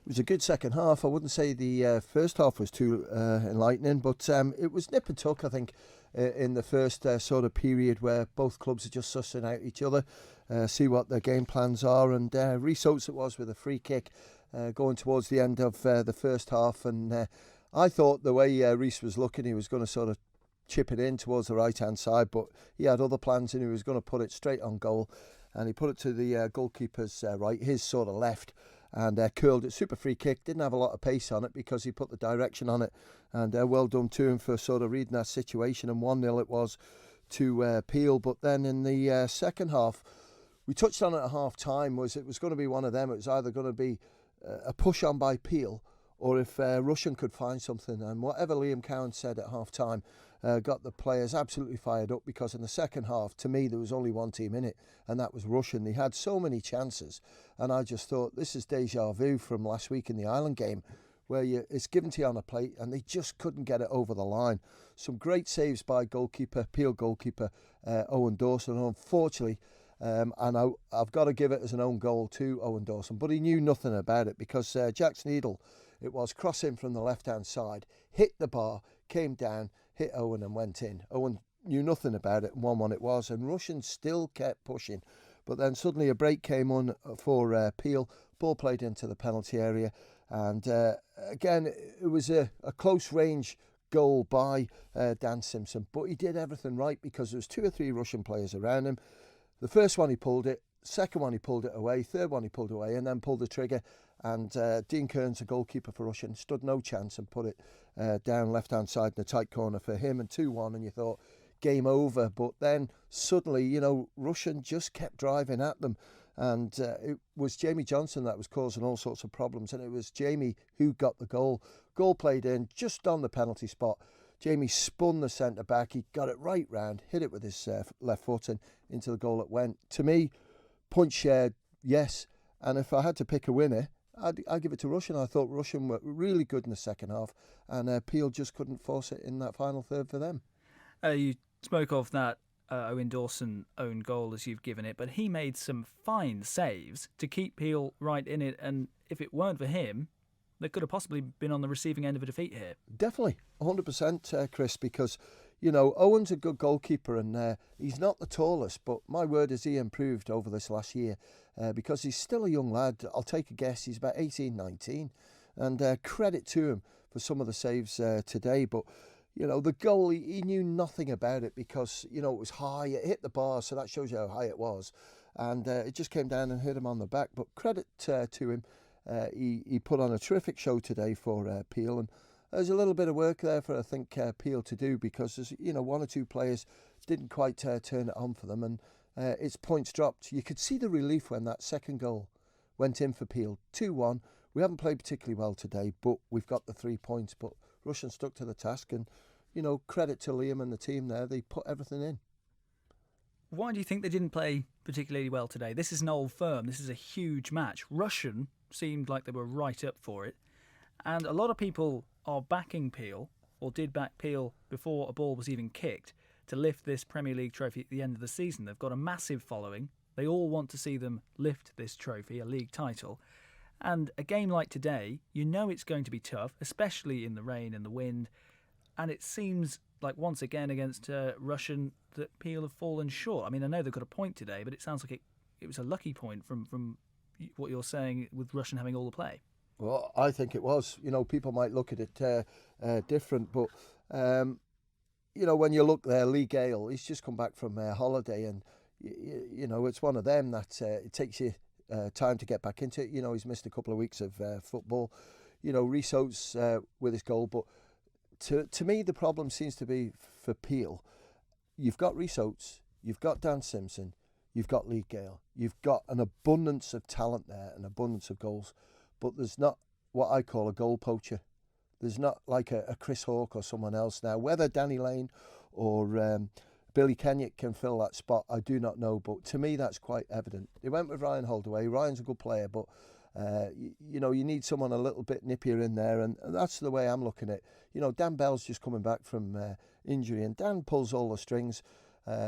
was a good second half. I wouldn't say the first half was too enlightening, but it was nip and tuck, I think, in the first sort of period where both clubs are just sussing out each other, see what their game plans are. And Rhys Oates it was with a free kick going towards the end of the first half. And I thought the way Rhys was looking, he was going to sort of chip it in towards the right-hand side, but he had other plans and he was going to put it straight on goal. And he put it to the goalkeeper's right, his sort of left, and curled it. Super free kick. Didn't have a lot of pace on it because he put the direction on it. And well done to him for sort of reading that situation. And 1-0 it was to Peel. But then in the second half, we touched on it at half time, it was going to be one of them. It was either going to be a push on by Peel, or if Rushen could find something. And whatever Liam Cowan said at half time got the players absolutely fired up, because in the second half, to me, there was only one team in it, and that was Rushen. They had so many chances, and I just thought, this is deja vu from last week in the Ireland game, where it's given to you on a plate, and they just couldn't get it over the line. Some great saves by Peel goalkeeper Owen Dawson, and unfortunately, and I've got to give it as an own goal to Owen Dawson, but he knew nothing about it, because Jack Sneedle, it was crossing from the left-hand side, hit the bar, came down, hit Owen and went in. Owen knew nothing about it, and 1-1 it was, and Rushen still kept pushing. But then suddenly a break came on for Peel, ball played into the penalty area, and again, it was a close range goal by Dan Simpson, but he did everything right, because there was 2 or 3 Russian players around him. The first one he pulled it, second one he pulled it away, third one he pulled away, and then pulled the trigger. And Dean Kearns, the goalkeeper for Rushen, stood no chance and put it down left-hand side in the tight corner for him, and 2-1, and you thought, game over. But then suddenly, Rushen just kept driving at them, and it was Jamie Johnson that was causing all sorts of problems, and it was Jamie who got the goal. Goal played in just on the penalty spot. Jamie spun the centre-back, he got it right round, hit it with his left foot, and into the goal it went. To me, points shared, yes, and if I had to pick a winner, I'd give it to Rushen. I thought Rushen were really good in the second half, and Peel just couldn't force it in that final third for them. You spoke of that Owen Dawson own goal as you've given it, but he made some fine saves to keep Peel right in it, and if it weren't for him, they could have possibly been on the receiving end of a defeat here. Definitely, 100%, Chris, because, Owen's a good goalkeeper, and he's not the tallest, but my word is he improved over this last year, because he's still a young lad. I'll take a guess, he's about 18, 19, and credit to him for some of the saves today. But, the goal, he knew nothing about it, because, it was high, it hit the bar, so that shows you how high it was, and it just came down and hit him on the back. But credit to him. He put on a terrific show today for Peel, and there's a little bit of work there for, I think, Peel to do, because there's, 1 or 2 players didn't quite turn it on for them, and its points dropped. You could see the relief when that second goal went in for Peel. 2-1. We haven't played particularly well today, but we've got the 3 points. But Rushen stuck to the task, and, credit to Liam and the team there. They put everything in. Why do you think they didn't play particularly well today? This is an old firm. This is a huge match. Rushen seemed like they were right up for it, and a lot of people are backing Peel, or did back Peel before a ball was even kicked, to lift this Premier League trophy at the end of the season. They've got a massive following. They all want to see them lift this trophy, a league title. And a game like today, it's going to be tough, especially in the rain and the wind. And it seems like once again against Rushen that Peel have fallen short. I mean, I know they've got a point today, but it sounds like it was a lucky point from what you're saying with Rushen having all the play. Well, I think it was. People might look at it different, but when you look there, Lee Gale, he's just come back from holiday, and it's one of them that it takes you time to get back into it. He's missed a couple of weeks of football. Rhys Oates with his goal, but to me the problem seems to be for Peel. You've got Rhys Oates, you've got Dan Simpson, you've got Lee Gale, you've got an abundance of talent there, an abundance of goals, but there's not what I call a goal poacher. There's not like a Chris Hawke or someone else now. Whether Danny Lane or Billy Kenyon can fill that spot, I do not know. But to me, that's quite evident. They went with Ryan Holdaway. Ryan's a good player, but you need someone a little bit nippier in there, and that's the way I'm looking at it. Dan Bell's just coming back from injury, and Dan pulls all the strings.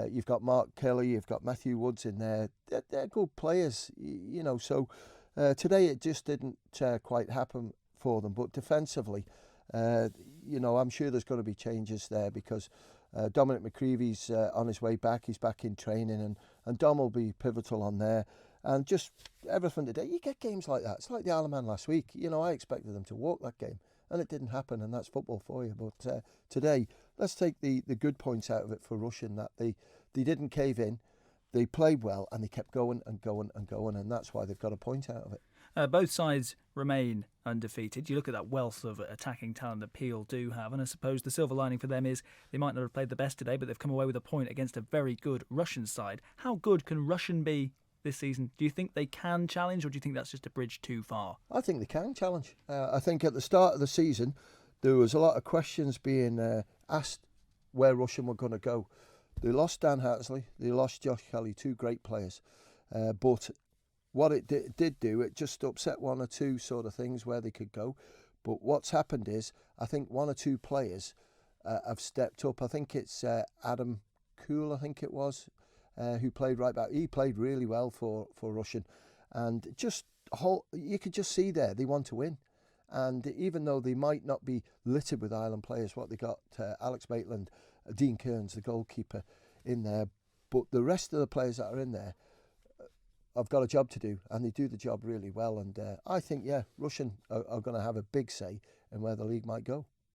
You've got Mark Kelly, you've got Matthew Woods in there. They're good players, so Today it just didn't quite happen for them, but defensively, I'm sure there's going to be changes there because Dominic McCreevy's on his way back. He's back in training, and Dom will be pivotal on there. And just everything today, you get games like that. It's like the Isle of Man last week. I expected them to walk that game, and it didn't happen, and that's football for you. But today, let's take the good points out of it for Rushen, that they didn't cave in. They played well, and they kept going and going and going, and that's why they've got a point out of it. Both sides remain undefeated. You look at that wealth of attacking talent that Peel do have, and I suppose the silver lining for them is they might not have played the best today, but they've come away with a point against a very good Rushen side. How good can Rushen be this season? Do you think they can challenge, or do you think that's just a bridge too far? I think they can challenge. I think at the start of the season, there was a lot of questions being asked where Rushen were going to go. They lost Dan Hattersley, they lost Josh Kelly, two great players. But what it did do, it just upset one or two sort of things where they could go. But what's happened is, I think one or two players have stepped up. I think it's Adam Cool, I think it was, who played right back. He played really well for Rushen. And you could just see there, they want to win. And even though they might not be littered with Ireland players, what they got, Alex Maitland, Dean Kearns, the goalkeeper, in there. But the rest of the players that are in there have got a job to do, and they do the job really well. And I think, Rushen are going to have a big say in where the league might go.